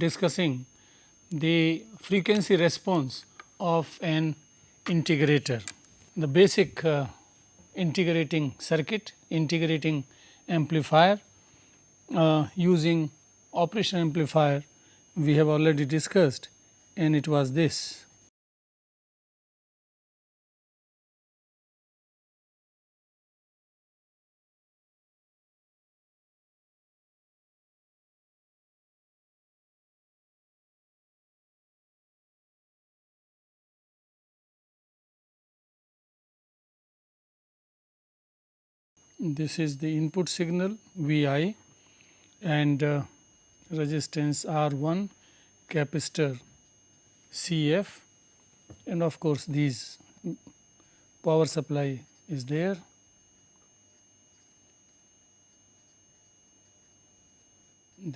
discussing the frequency response of an integrator. The basic integrating circuit, integrating amplifier using operation amplifier we have already discussed, and it was this. This is the input signal Vi and resistance R1, capacitor Cf, and of course these power supply is there.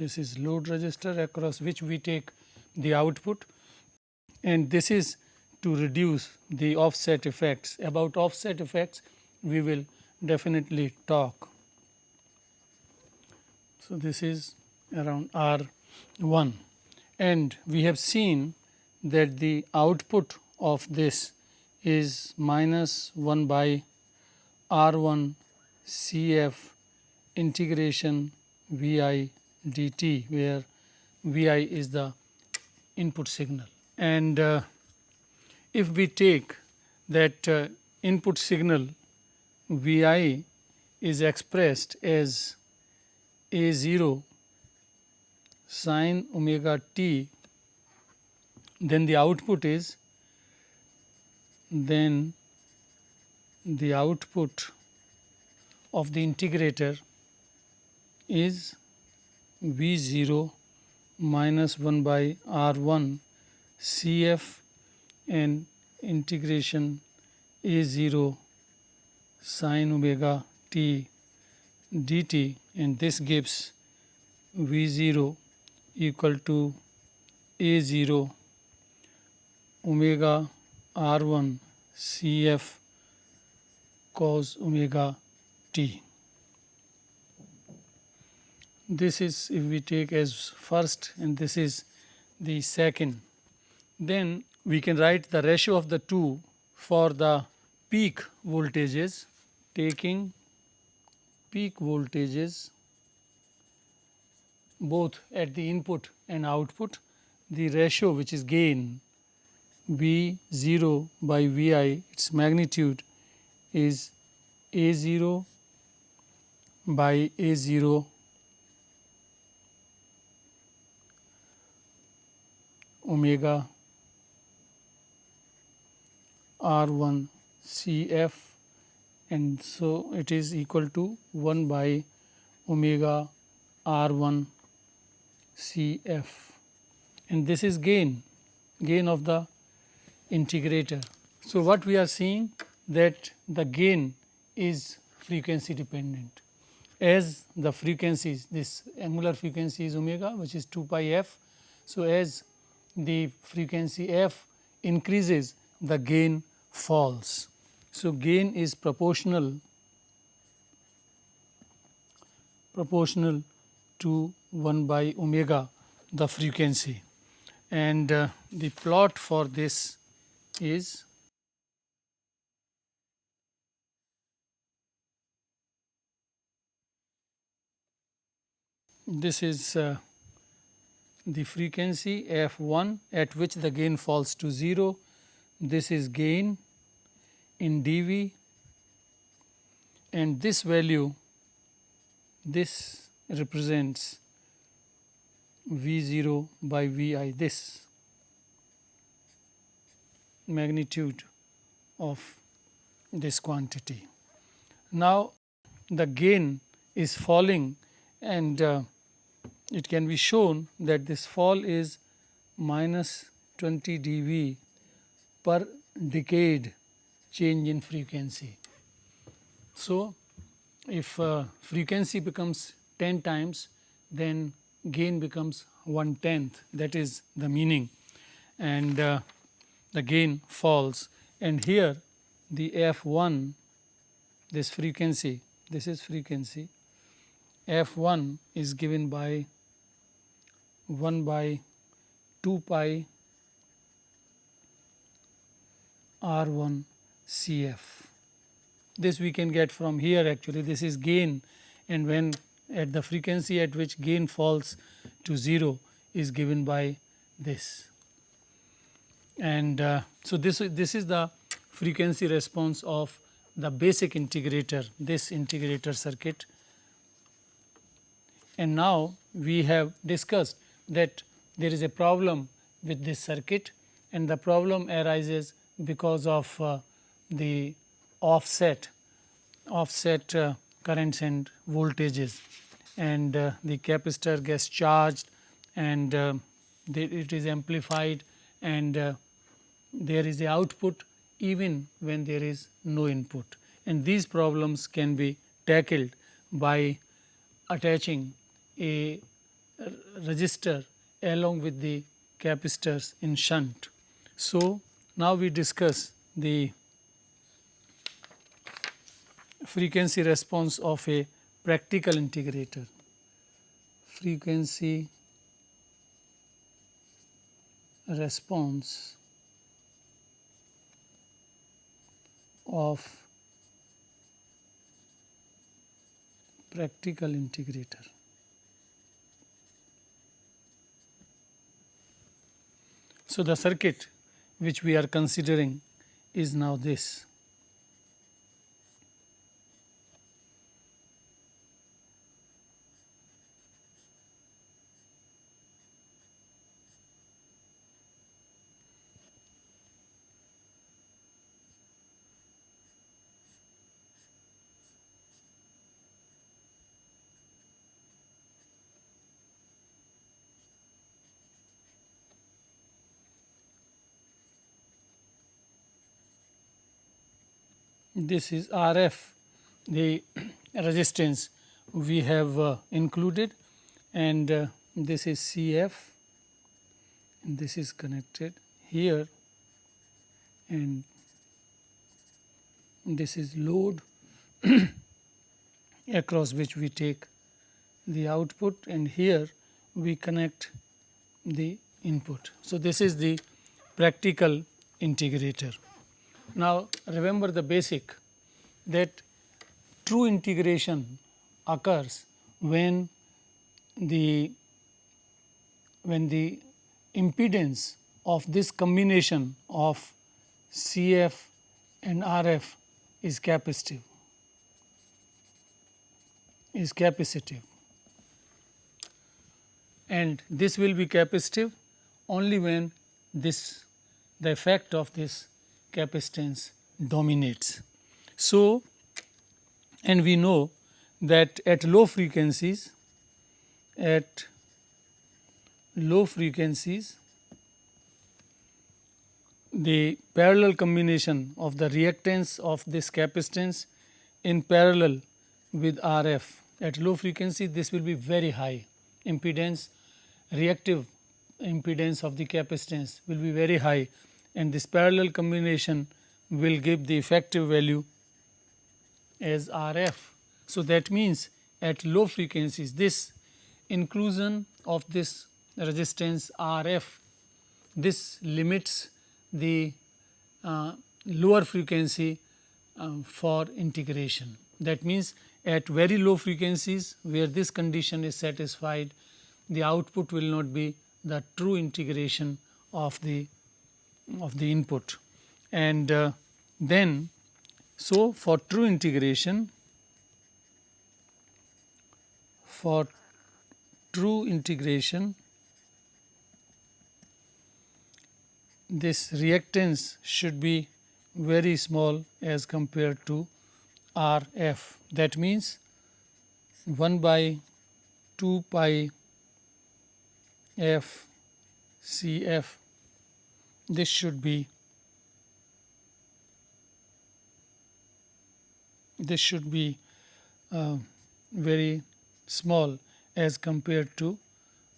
This is load resistor across which we take the output, and this is to reduce the offset effects. About offset effects we will definitely talk. So, this is around R1, and we have seen that the output of this is minus 1 by R1 Cf integration Vi dt, where Vi is the input signal. And if we take that input signal Vi is expressed as A0 sin omega t, then the output of the integrator is V0 minus 1 by R1 Cf and integration A0 sin omega t dt, and this gives V0 equal to A0 omega R1 Cf cos omega t. This is if we take as first and this is the second, then we can write the ratio of the two for the peak voltages. Taking peak voltages both at the input and output, the ratio which is gain V0 by Vi, its magnitude is A0 by A0 omega R1 Cf, and so it is equal to 1 by omega R1 Cf, and this is gain of the integrator. So, what we are seeing that the gain is frequency dependent. As the frequencies, this angular frequency is omega, which is 2 pi f. So, as the frequency f increases, the gain falls. So, gain is proportional to 1 by omega the frequency, and the plot for this is this is the frequency f1 at which the gain falls to 0. This is gain in dV, and this value, this represents V0 by Vi, this magnitude of this quantity. Now, the gain is falling, and it can be shown that this fall is minus 20 dB per decade change in frequency. So, if frequency becomes 10 times, then gain becomes 1/10, that is the meaning, and the gain falls. And here the f1, this frequency, this is frequency, f1 is given by 1 by 2 pi R1 CF. This we can get from here actually. This is gain, and when at the frequency at which gain falls to 0 is given by this. And so this is the frequency response of the basic integrator, this integrator circuit. And now we have discussed that there is a problem with this circuit, and the problem arises because of the offset currents and voltages, and the capacitor gets charged, and it is amplified, and there is a output even when there is no input. And these problems can be tackled by attaching a resistor along with the capacitors in shunt. So, now we discuss the frequency response of a practical integrator. Frequency response of practical integrator. So, the circuit which we are considering is now this. This is RF, the resistance we have included, and this is CF, and this is connected here, and this is load across which we take the output, and here we connect the input. So, this is the practical integrator. Now, remember the basic, that true integration occurs when the impedance of this combination of CF and RF is capacitive, and this will be capacitive only when the effect of this capacitance dominates. So, and we know that at low frequencies, the parallel combination of the reactance of this capacitance in parallel with RF at low frequency, this will be very high impedance, reactive impedance of the capacitance will be very high, and this parallel combination will give the effective value as RF. So, that means at low frequencies, this inclusion of this resistance RF, this limits the lower frequency for integration. That means, at very low frequencies where this condition is satisfied, the output will not be the true integration of the input. And then, so for true integration, this reactance should be very small as compared to RF. That means 1 by 2 pi f CF, this should be very small as compared to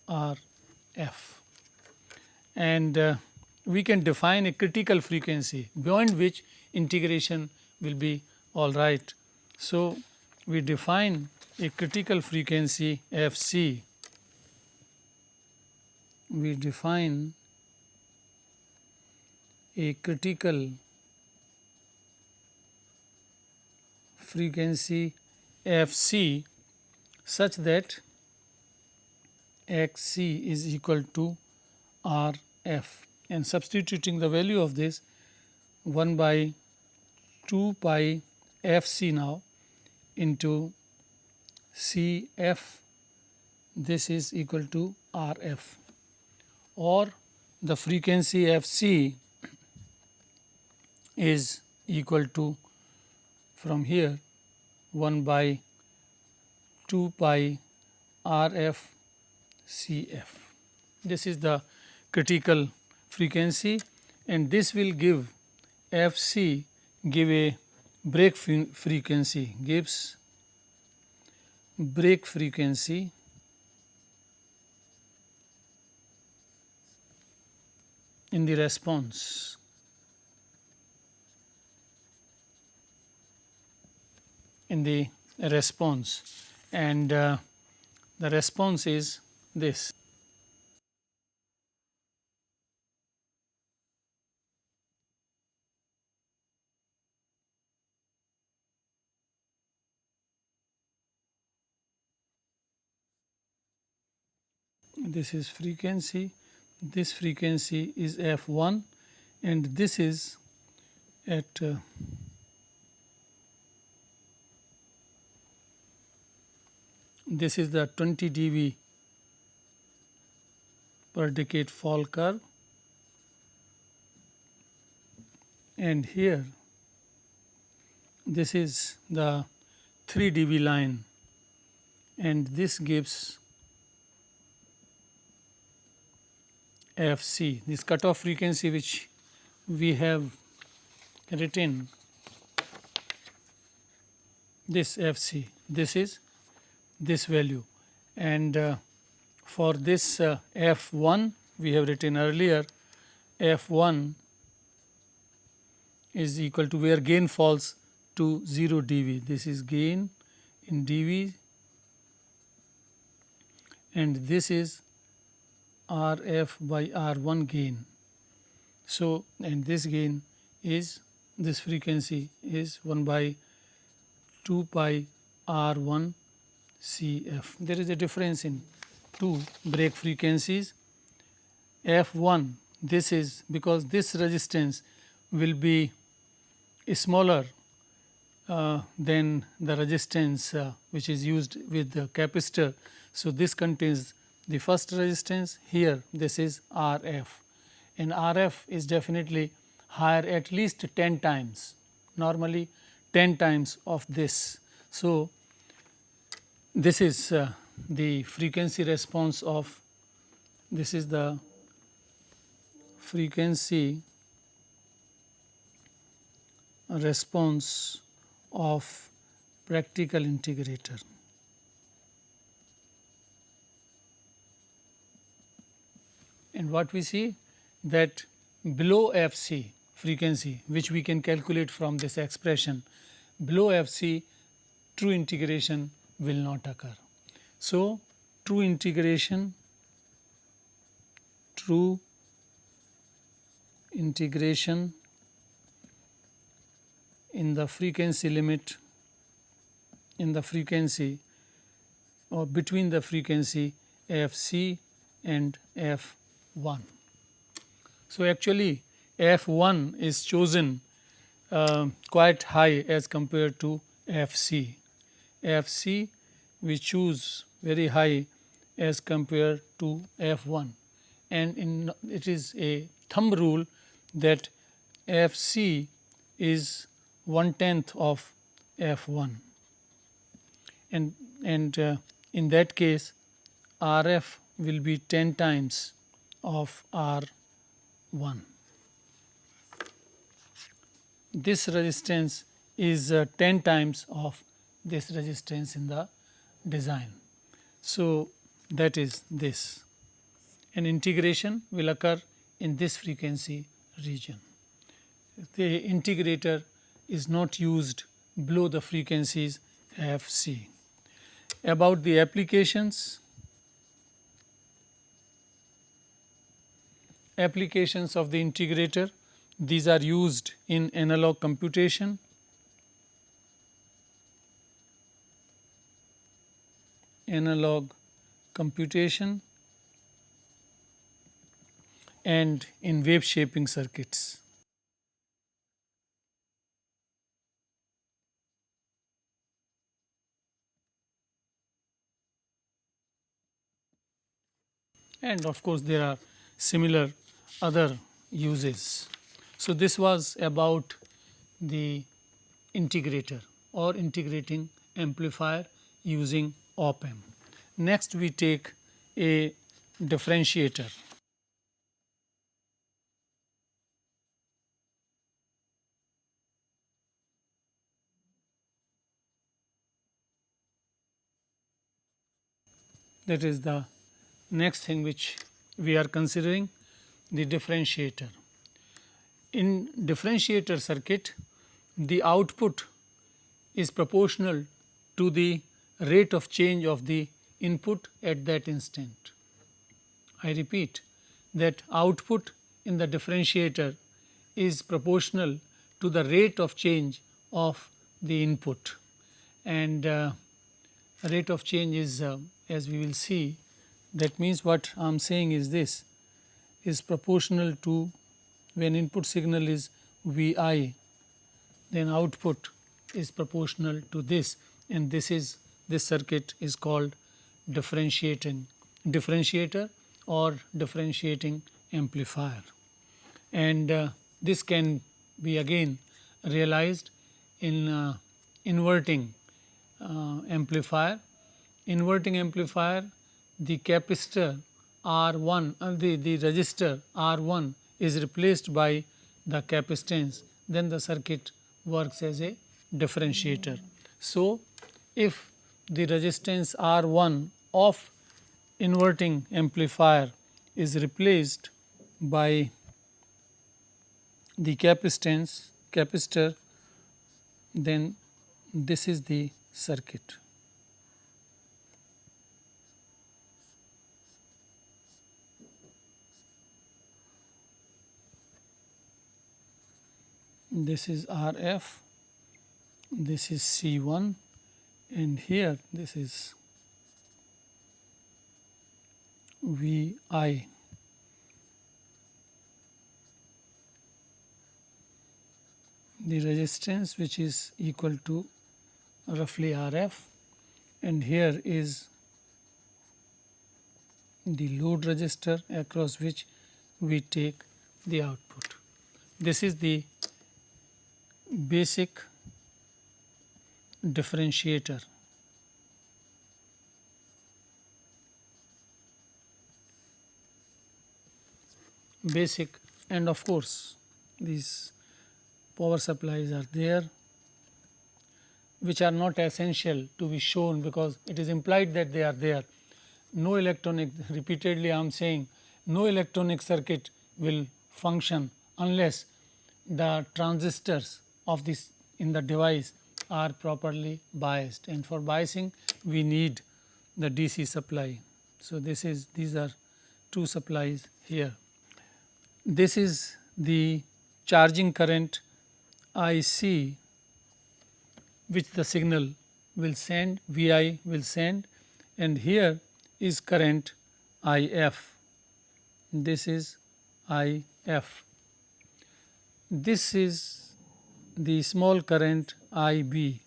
RF. And we can define a critical frequency beyond which integration will be all right. So, we define a critical frequency Fc, we define a critical frequency Fc such that Xc is equal to Rf, and substituting the value of this 1 by 2 pi Fc now into Cf, this is equal to Rf, or the frequency Fc is equal to, from here, 1 by 2 pi Rf Cf. This is the critical frequency, and this will give Fc give a break frequency, gives break frequency in the response. And the response is this. This is frequency, this frequency is F1, and this is at this is the 20 dB per decade fall curve, and here this is the 3 dB line, and this gives Fc, this cutoff frequency which we have written, this Fc, this is this value, and for this F1 we have written earlier, F1 is equal to where gain falls to 0 dB. This is gain in dB, and this is Rf by R1 gain. So, and this gain is, this frequency is 1 by 2 pi R1 Cf. There is a difference in two break frequencies. F1, this is because this resistance will be smaller than the resistance which is used with the capacitor. So, this contains the first resistance, here this is Rf, and Rf is definitely higher, at least 10 times, normally 10 times of this. So, this is the frequency response of, this is the frequency response of practical integrator. And what we see, that below Fc frequency, which we can calculate from this expression, below Fc true integration will not occur. So, true integration in the frequency limit, in the frequency or between the frequency Fc and F1. So, actually F1 is chosen quite high as compared to Fc. Fc we choose very high as compared to F1, and it is a thumb rule that Fc is 1/10 of F1, and in that case Rf will be 10 times of R1. This resistance is 10 times of this resistance in the design. So, that is this, and integration will occur in this frequency region. The integrator is not used below the frequencies Fc. About the applications of the integrator, These are used in analog computation, and in wave shaping circuits. And of course, there are similar other uses. So, this was about the integrator or integrating amplifier using op amp. Next, we take a differentiator. That is the next thing which we are considering, the differentiator. In differentiator circuit, the output is proportional to the rate of change of the input at that instant. I repeat that output in the differentiator is proportional to the rate of change of the input, and rate of change is as we will see, that means what I am saying is this is proportional to, when input signal is Vi, then output is proportional to this, and this circuit is called differentiator or differentiating amplifier. And this can be again realized in inverting amplifier. Inverting amplifier, the capacitor R1, the resistor R1 is replaced by the capacitance, then the circuit works as a differentiator. So, if the resistance R1 of inverting amplifier is replaced by the capacitor, then this is the circuit. This is RF, this is C1, and here this is Vi. The resistance which is equal to roughly RF, and here is the load resistor across which we take the output. This is the basic differentiator. And of course, these power supplies are there which are not essential to be shown, because it is implied that they are there. No electronic, repeatedly I am saying, no electronic circuit will function unless the transistors of this in the device are properly biased, and for biasing we need the DC supply. So, these are two supplies here. This is the charging current IC which the signal will send, Vi will send, and here is current IF. This is IF. This is the small current IB,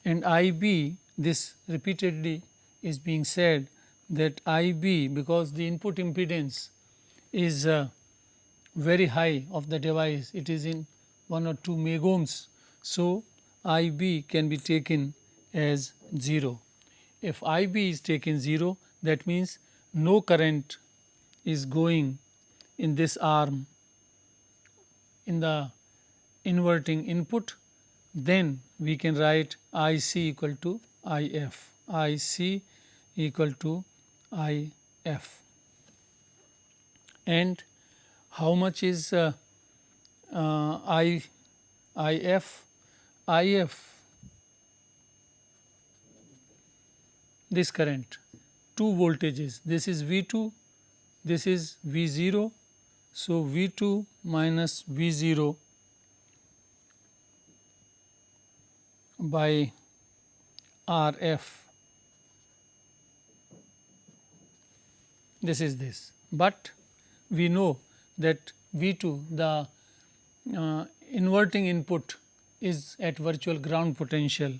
and IB, this repeatedly is being said that IB, because the input impedance is very high of the device, it is in 1 or 2 megohms. So, IB can be taken as 0. If IB is taken 0, that means no current is going in this arm in the inverting input, then we can write IC equal to IF, IC equal to IF. And how much is IF? IF, this current, two voltages, this is V2, this is V0. So, V2 minus V0 by RF, this is this, but we know that V2, the inverting input, is at virtual ground potential.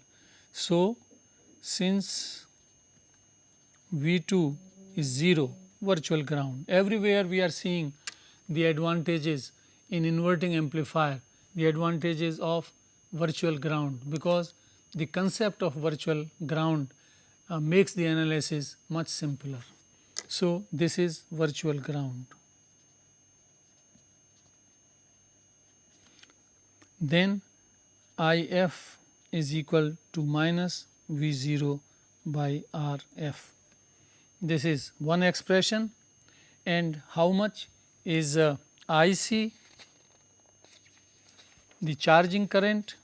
So, since V2 is 0, virtual ground, everywhere we are seeing the advantages in inverting amplifier, the advantages of virtual ground, because the concept of virtual ground makes the analysis much simpler. So, this is virtual ground. Then IF is equal to minus V0 by RF. This is one expression, and how much is IC, the charging current.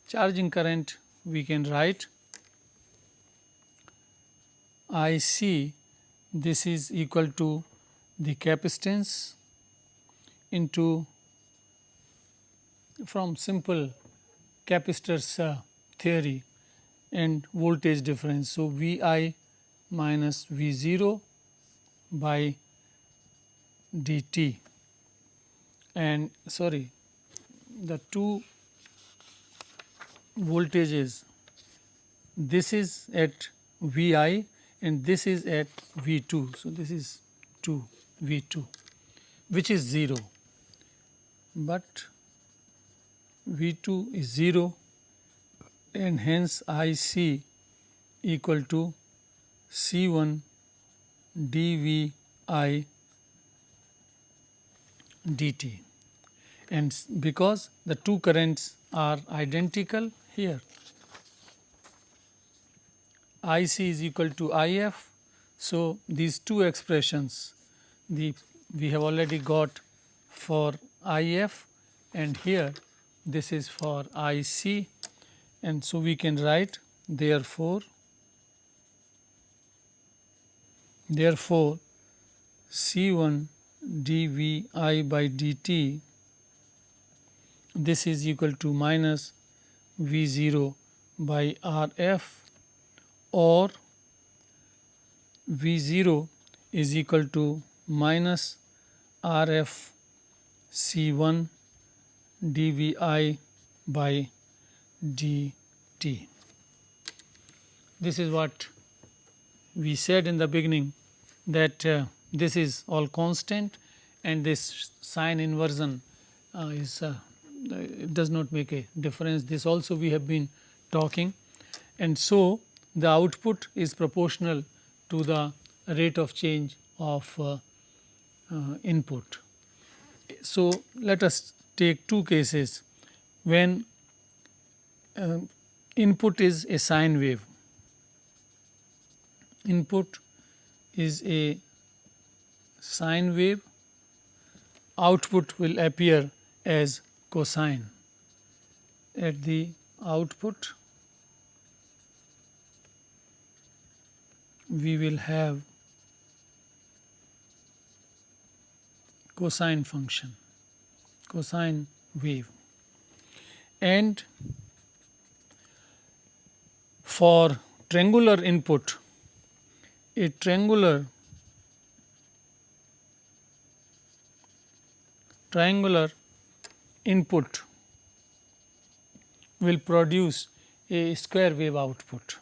Charging current we can write IC, this is equal to the capacitance into, from simple capacitors theory, and voltage difference. So, Vi minus V0 by dt, and sorry, the two voltages, this is at Vi and this is at V2. So, this is 2 V2, which is 0, but V2 is 0, and hence IC equal to C1 dVi dt, and because the two currents are identical here, IC is equal to IF. So, these two expressions we have already got for IF, and here this is for IC, and so we can write therefore C1 dVi by dt, this is equal to minus V0 by RF, or V0 is equal to minus RF C1 dVi by dt. This is what we said in the beginning, that this is all constant, and this sign inversion it does not make a difference. This also we have been talking, and so the output is proportional to the rate of change of input. So, let us take two cases when input is a sine wave. Input is a sine wave, output will appear as cosine. At the output we will have cosine function, cosine wave, and for triangular input, a triangular input will produce a square wave output.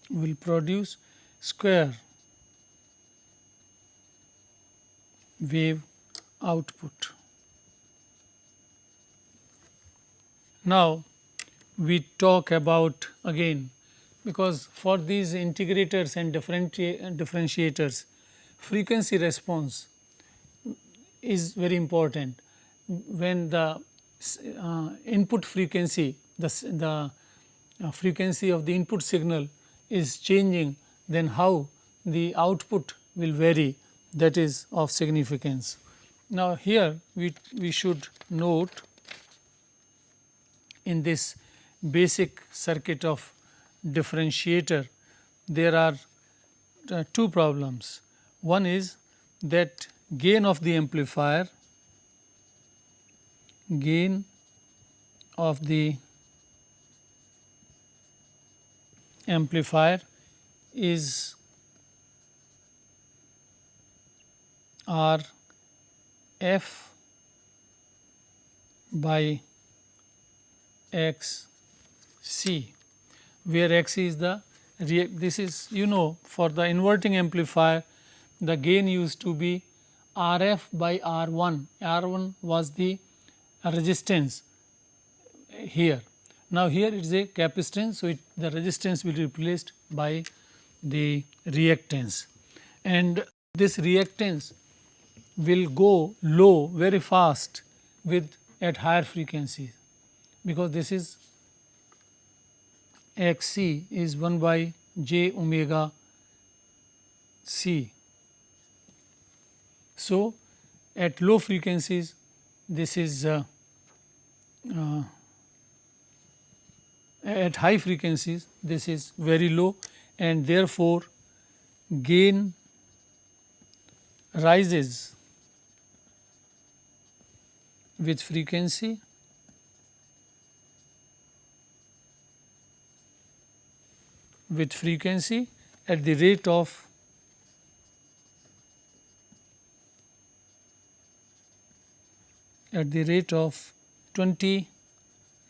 Will produce square wave output. Now, we talk about again, because for these integrators and differentiators, frequency response is very important. When the input frequency, the frequency of the input signal is changing, then how the output will vary, that is of significance. Now, here we should note in this basic circuit of differentiator there are two problems. One is that gain of the amplifier is RF by XC, where XC is the this is, for the inverting amplifier the gain used to be RF by R1. R1 was the resistance here. Now here it is a capacitance, so the resistance will be replaced by the reactance, and this reactance will go low very fast with at higher frequencies, because this is Xc is 1 by j omega c. So, at low frequencies this is at high frequencies this is very low, and therefore, gain rises with frequency at the rate of 20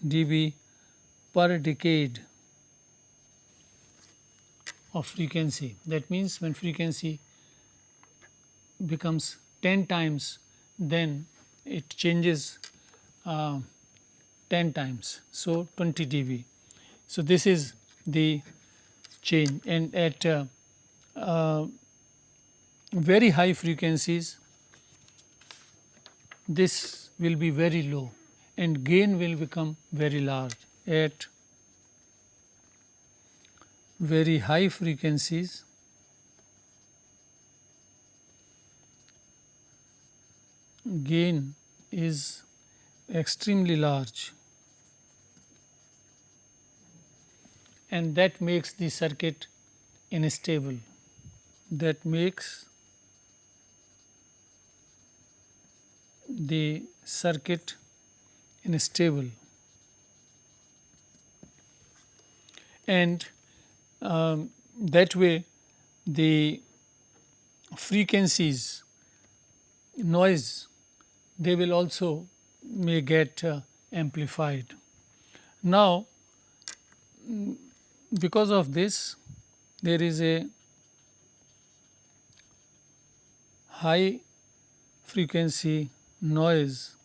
dB per decade of frequency. That means, when frequency becomes 10 times, then it changes 10 times. So, 20 dB. So, this is the change, and at very high frequencies this will be very low and gain will become very large. At very high frequencies gain is extremely large, and that makes the circuit unstable. That makes the circuit unstable, and that way the frequencies noise, they will also may get amplified. Now, because of this, there is a high frequency noise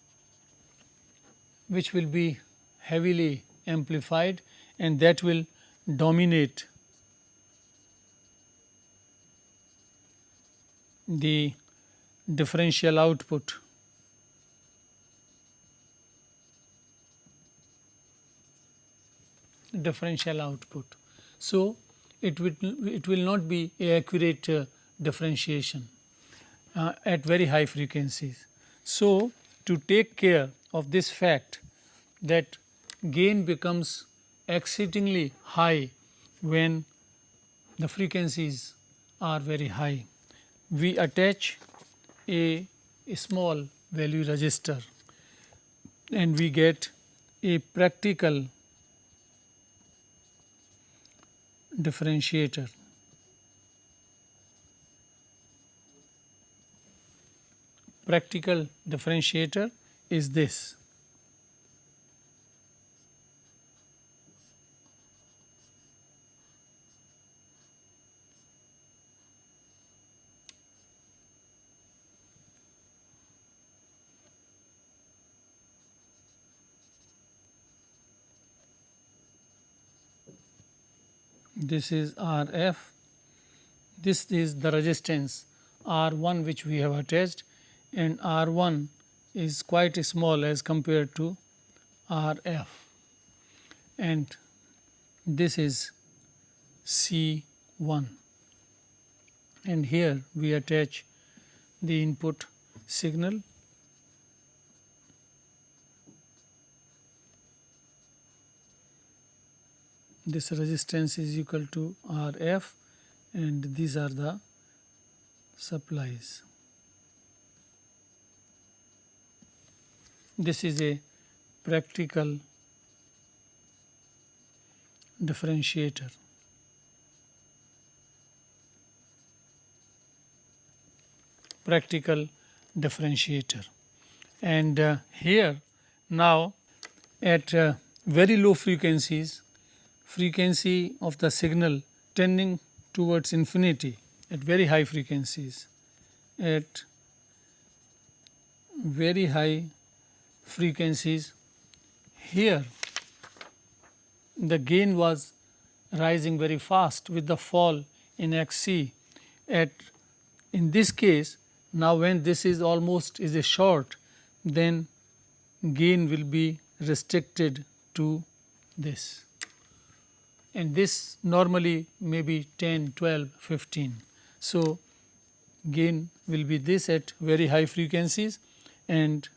which will be heavily amplified, and that will dominate the differential output. So, it will not be a accurate differentiation at very high frequencies. So, to take care of this fact that gain becomes exceedingly high when the frequencies are very high, we attach a small value resistor, and we get a practical differentiator. Practical differentiator is this. This is RF, this is the resistance R1 which we have attached, and R1 is quite small as compared to RF, and this is C1, and here we attach the input signal. this resistance is equal to Rf, and these are the supplies. This is a practical differentiator. And here now at very low frequencies, frequency of the signal tending towards infinity, at very high frequencies, at very high frequencies, here the gain was rising very fast with the fall in Xc. In this case, now when this is almost is a short, then gain will be restricted to this, and this normally may be 10, 12, 15. So, gain will be this at very high frequencies, and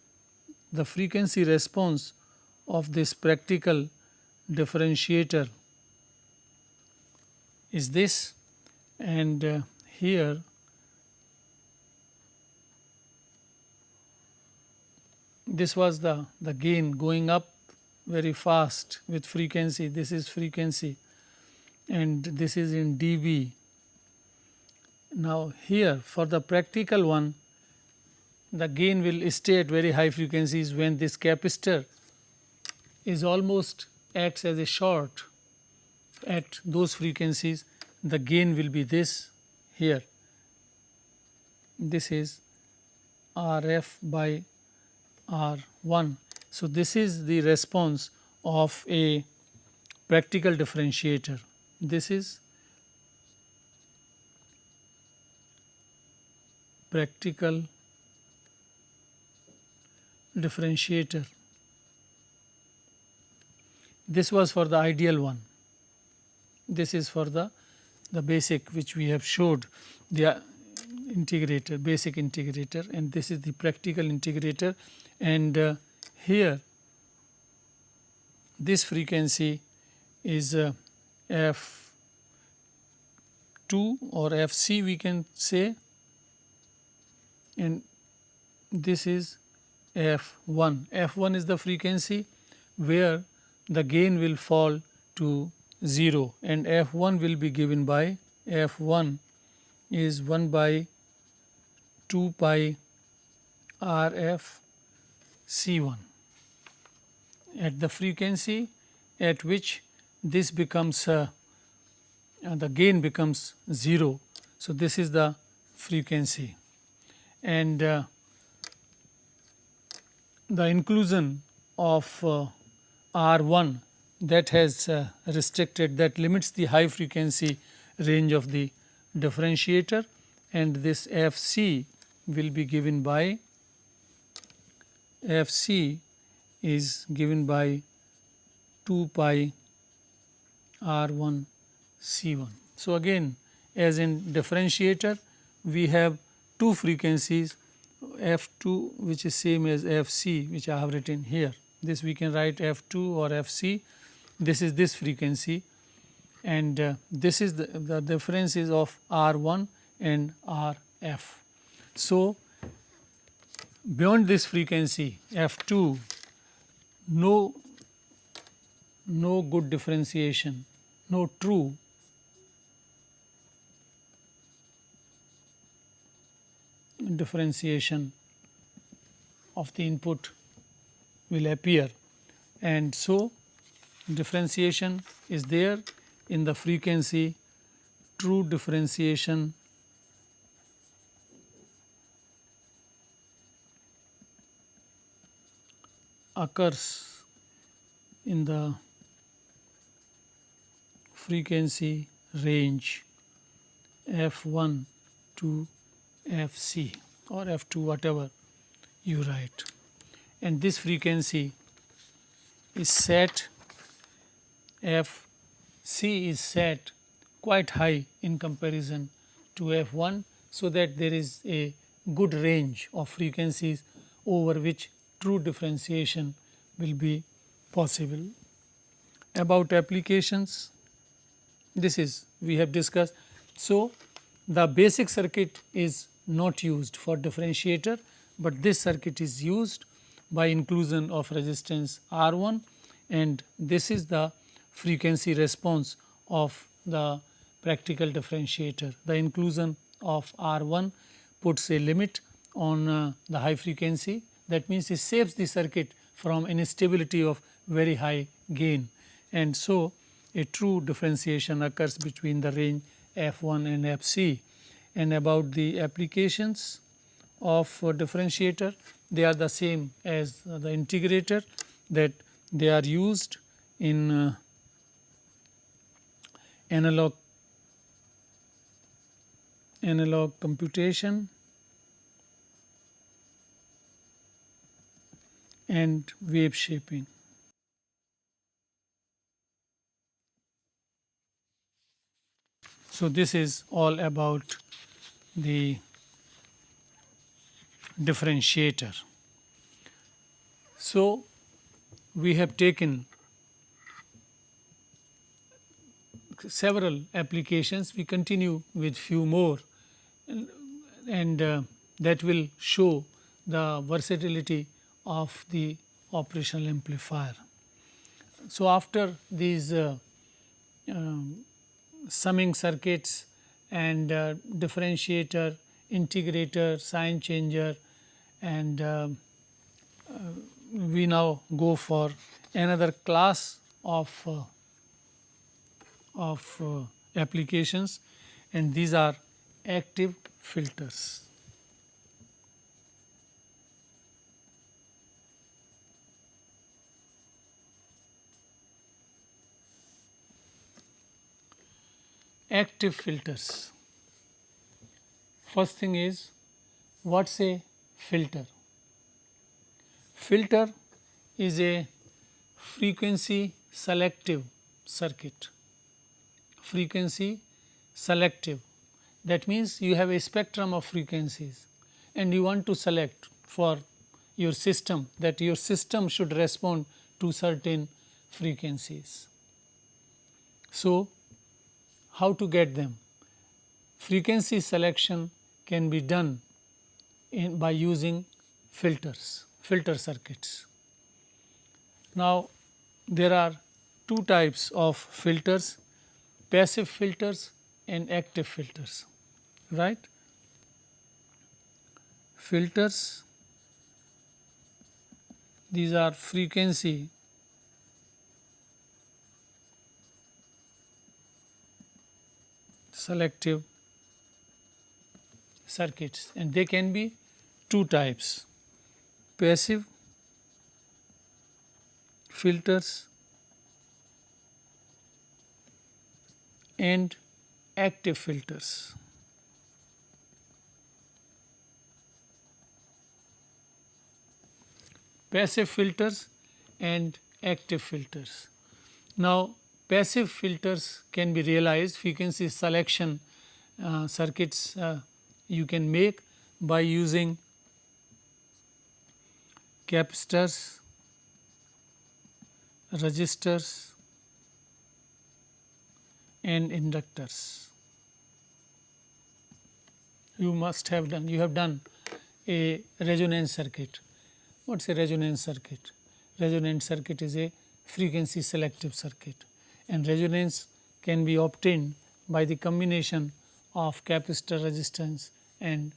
the frequency response of this practical differentiator is this, and here this was the gain going up very fast with frequency. This is frequency, and this is in dB. Now here for the practical one, the gain will stay at very high frequencies. When this capacitor is almost acts as a short at those frequencies, the gain will be this here. This is Rf by R1. So this is the response of a practical differentiator. This is practical differentiator. This was for the ideal one. This is for the basic, which we have showed, the integrator, basic integrator, and this is the practical integrator. And here this frequency is F2 or Fc, we can say, and this is F1. F1 is the frequency where the gain will fall to 0, and F1 will be given by F1 is 1 by 2 pi Rf C1 at the frequency at which this becomes the gain becomes 0. So this is the frequency, and the inclusion of R1 that has restricted, that limits the high frequency range of the differentiator, and this Fc will be given by Fc is given by 2 pi R1 C1. So again, as in differentiator, we have two frequencies, F2 which is same as Fc, which I have written here. This we can write F2 or Fc. This is this frequency, and this is the differences of R1 and Rf. So beyond this frequency F2, no good differentiation, no true differentiation of the input will appear, and so differentiation is there in the frequency. True differentiation occurs in the frequency range F1 to Fc or F2, whatever you write, and this frequency is set, Fc is set quite high in comparison to F1, so that there is a good range of frequencies over which true differentiation will be possible. About applications, this is we have discussed. So, the basic circuit is not used for differentiator, but this circuit is used by inclusion of resistance R 1, and this is the frequency response of the practical differentiator. The inclusion of R 1 puts a limit on the high frequency, that means it saves the circuit from instability of very high gain, and so a true differentiation occurs between the range f 1 and f c. And about the applications of differentiator, they are the same as the integrator, that they are used in analog computation and wave shaping. So, this is all about the differentiator. So, we have taken several applications, we continue with few more, and that will show the versatility of the operational amplifier. So, after these summing circuits and differentiator, integrator, sign changer, and we now go for another class of applications, and these are active filters. Active filters. First thing is, what is a filter? Filter is a frequency selective circuit. Frequency selective, that means you have a spectrum of frequencies and you want to select for your system, that your system should respond to certain frequencies. So, how to get them? Frequency selection can be done by using filters, filter circuits. Now, there are two types of filters, passive filters and active filters, right. Filters, these are frequency selective circuits, and they can be two types, passive filters and active filters. Passive filters and active filters. Now, passive filters can be realized, frequency selection circuits you can make by using capacitors, resistors and inductors. You must have done, you have done a resonance circuit. What is a resonance circuit? Resonance circuit is a frequency selective circuit, and resonance can be obtained by the combination of capacitor resistance and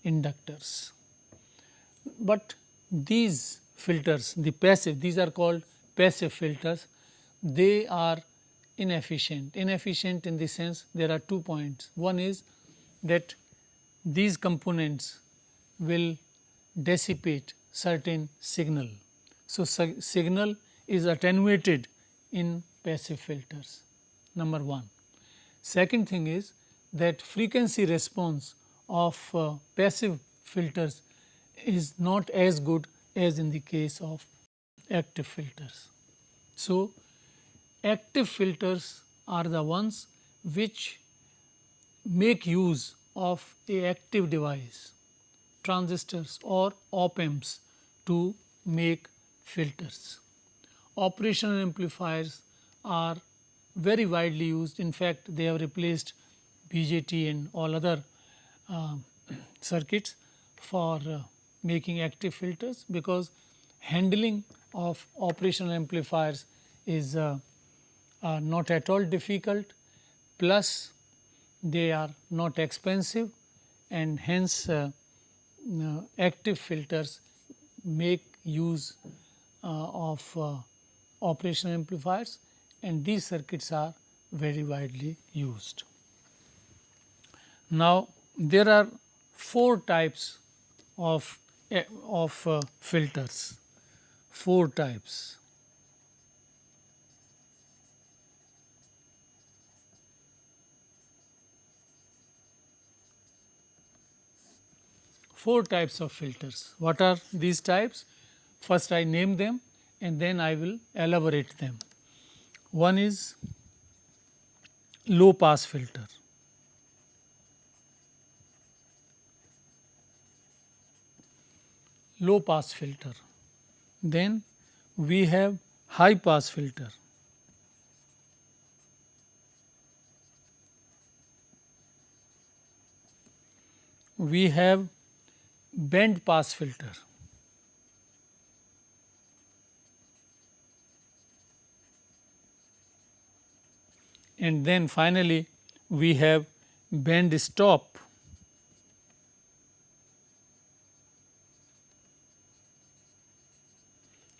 inductors. But these filters, the passive, these are called passive filters, they are inefficient. Inefficient in the sense, there are 2 points. One is that these components will dissipate certain signal. So, signal is attenuated in passive filters, number 1. Second thing is that frequency response of passive filters is not as good as in the case of active filters. So, active filters are the ones which make use of a active device, transistors or op amps to make filters. Operational amplifiers are very widely used. In fact, they have replaced BJT and all other uh, circuits for making active filters, because handling of operational amplifiers is not at all difficult, plus they are not expensive, and hence active filters make use of operational amplifiers, and these circuits are very widely used. Now, there are 4 types of filters, 4 types. Four types of filters. What are these types? First I name them and then I will elaborate them. One is low pass filter. Low pass filter. Then we have high pass filter. We have band pass filter. And then finally, we have band stop.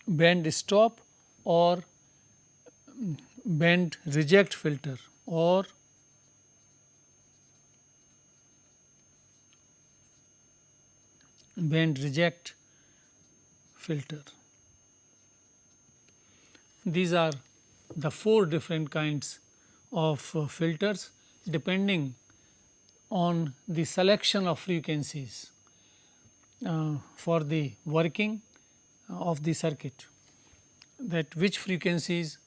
Band stop or band reject filter, or band reject filter. These are the 4 different kinds of filters depending on the selection of frequencies for the working of the circuit, that which frequencies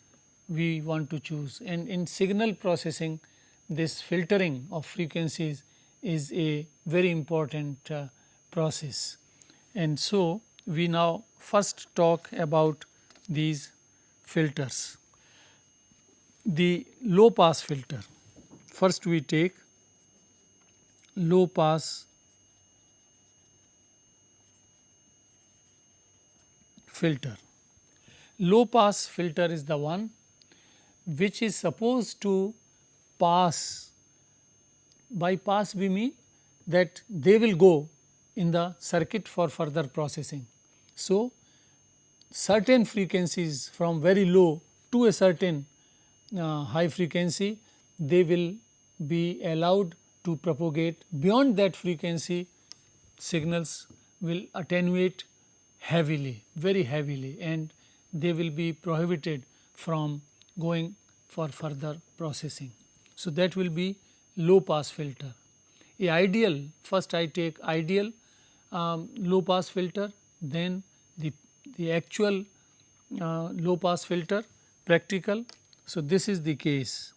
we want to choose. And in signal processing, this filtering of frequencies is a very important process. And so, we now first talk about these filters. The low pass filter, first we take low pass filter. Low pass filter is the one which is supposed to pass. By pass we mean that they will go in the circuit for further processing. So, certain frequencies from very low to a certain high frequency, they will be allowed to propagate. Beyond that frequency, signals will attenuate heavily, very heavily, and they will be prohibited from going for further processing. So, that will be low pass filter. A ideal, first I take ideal low pass filter, then the actual low pass filter, practical. So, this is the case.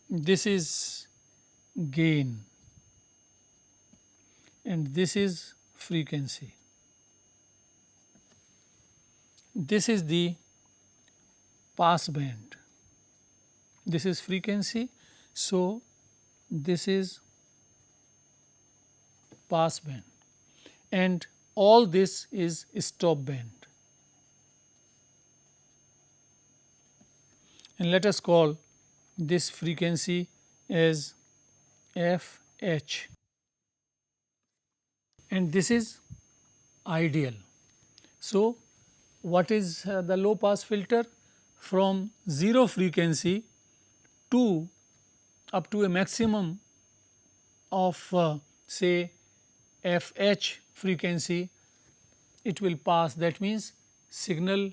This is gain and this is frequency. This is the pass band, this is frequency. So, this is pass band and all this is stop band. And let us call this frequency as FH, and this is ideal. So, what is the low pass filter? From 0 frequency to up to a maximum of say FH frequency, it will pass. That means, signal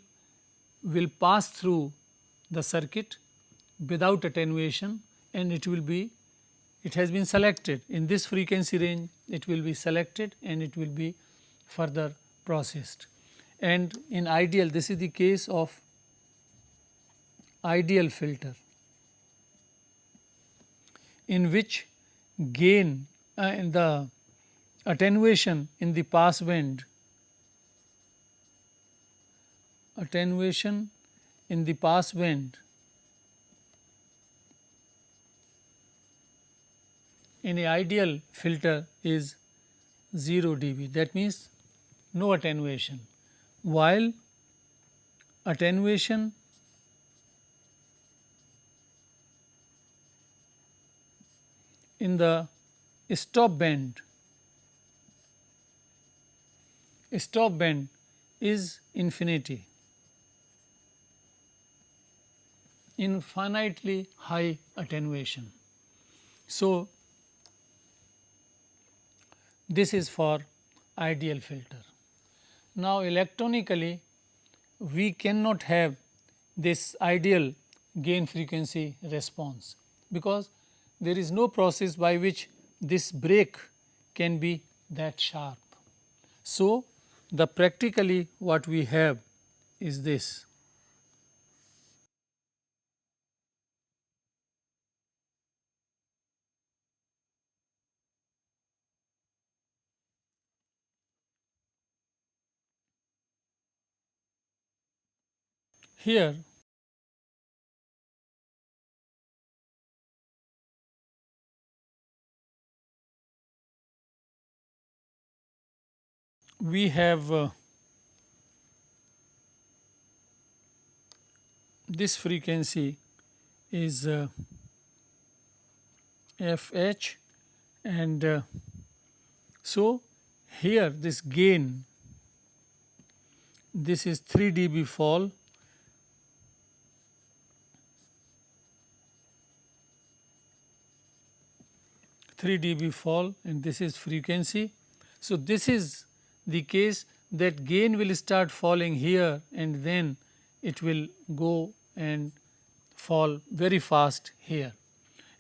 will pass through the circuit without attenuation, and it will be, it has been selected in this frequency range, it will be selected and it will be further processed. And in ideal, this is the case of ideal filter, in which gain in the attenuation in the pass band attenuation in the pass band in a ideal filter is 0 dB, that means no attenuation, while attenuation in the stop band is infinity, infinitely high attenuation. So, this is for ideal filter. Now, electronically we cannot have this ideal gain frequency response, because there is no process by which this break can be that sharp. So, the practically what we have is this. Here we have this frequency is FH, and so here this gain, this is 3 dB fall, and this is frequency. So, this is the case that gain will start falling here and then it will go and fall very fast here,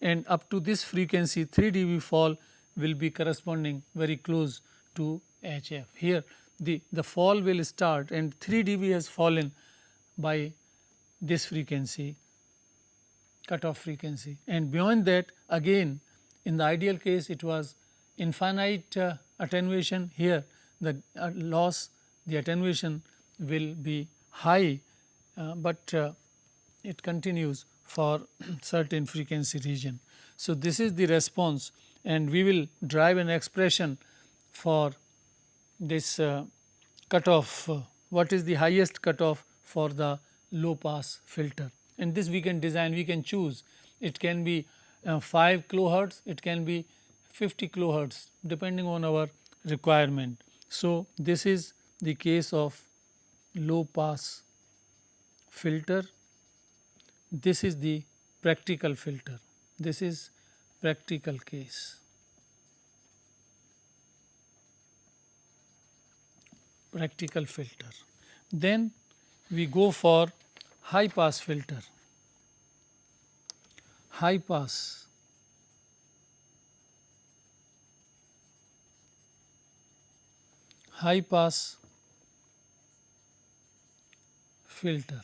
and up to this frequency 3 dB fall will be corresponding very close to HF. Here the fall will start and 3 dB has fallen by this frequency, cutoff frequency, and beyond that again in the ideal case it was infinite attenuation. Here the loss, the attenuation will be high, but it continues for certain frequency region. So, this is the response, and we will drive an expression for this cutoff, what is the highest cutoff for the low pass filter, and this we can design, we can choose. It can be 5 kilohertz, it can be 50 kilohertz depending on our requirement. So, this is the case of low pass filter. This is the practical filter, this is practical case. Practical filter. Then we go for high pass filter. High pass filter.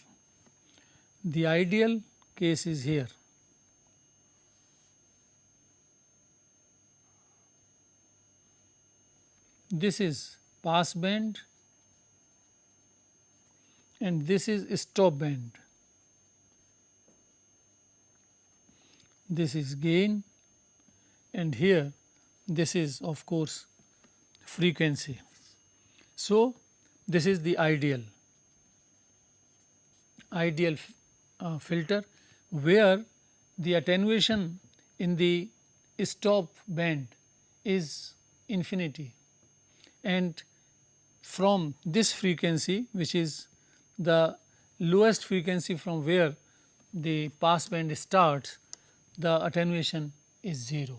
The ideal case is here. This is pass band and this is stop band. This is gain, and here this is of course frequency. So, this is the ideal filter, where the attenuation in the stop band is infinity, and from this frequency, which is the lowest frequency from where the pass band starts, the attenuation is 0.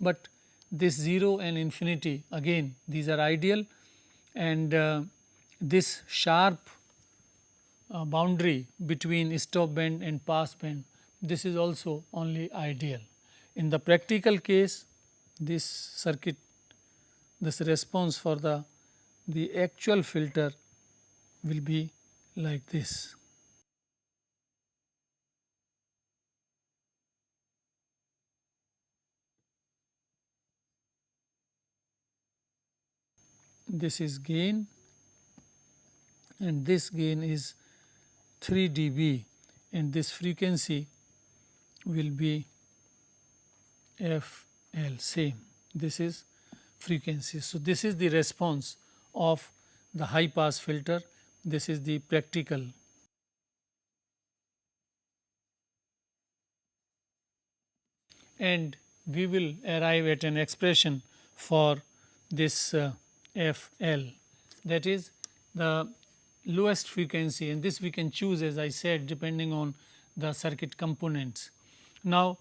But this 0 and infinity again these are ideal, and this sharp boundary between stop band and pass band, this is also only ideal. In the practical case, this circuit, this response for the actual filter will be like this. This is gain, and this gain is 3 dB and this frequency will be FL, same, this is frequency. So, this is the response of the high pass filter, this is the practical. And we will arrive at an expression for this FL, that is the lowest frequency, and this we can choose, as I said, depending on the circuit components. Now,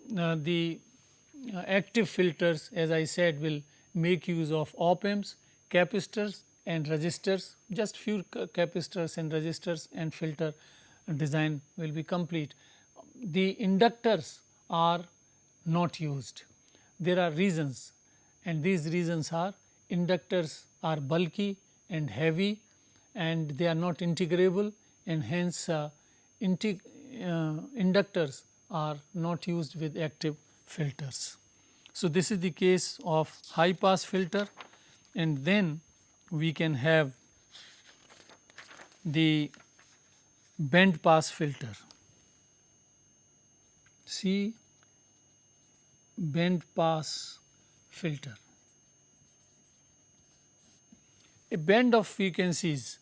the active filters, as I said, will make use of op amps, capacitors and resistors, just few capacitors and resistors, and filter design will be complete. The inductors are not used. There are reasons, and these reasons are: inductors are bulky and heavy and they are not integrable, and hence inductors are not used with active filters. So, this is the case of high pass filter, and then we can have the band pass filter. See, band pass filter. A band of frequencies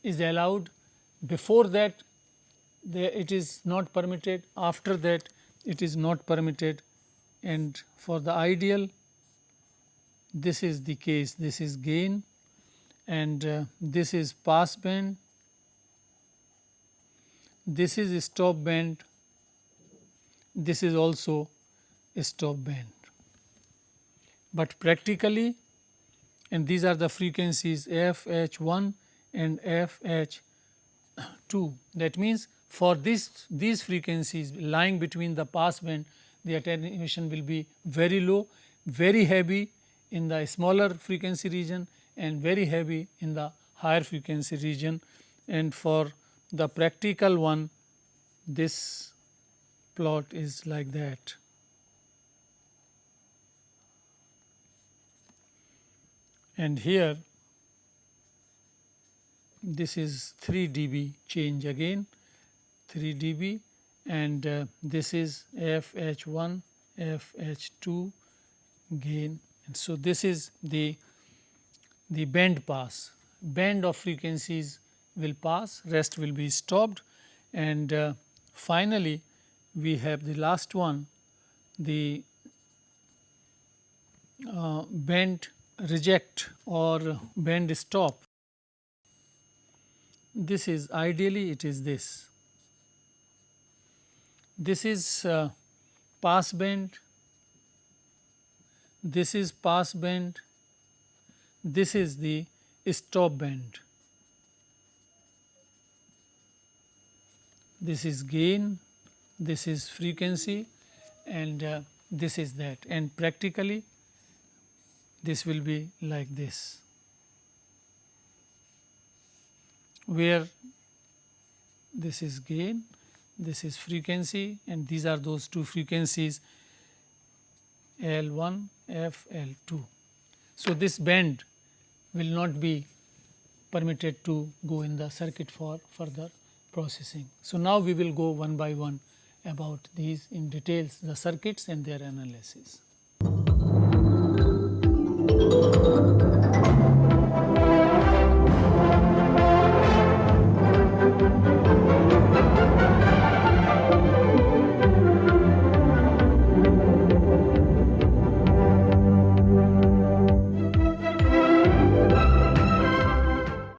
is allowed. Before that it is not permitted, after that it is not permitted, and for the ideal this is the case. This is gain and this is pass band, this is stop band, this is also a stop band. But practically, and these are the frequencies FH1 and FH2, that means for these frequencies lying between the pass band, the attenuation will be very low, very heavy in the smaller frequency region and very heavy in the higher frequency region. And for the practical one, this plot is like that. And here this is 3 dB change again, 3 dB, and this is FH1, FH2 gain. And so, this is the band pass. Band of frequencies will pass, rest will be stopped, and finally, we have the last one, the band reject or band stop. This is ideally it is this. This is pass band, this is pass band, this is the stop band. This is gain, this is frequency, and this is that, and practically this will be like this, where this is gain, this is frequency, and these are those two frequencies L1, F, L2. So, this band will not be permitted to go in the circuit for further processing. So, now we will go one by one about these in details, the circuits and their analysis.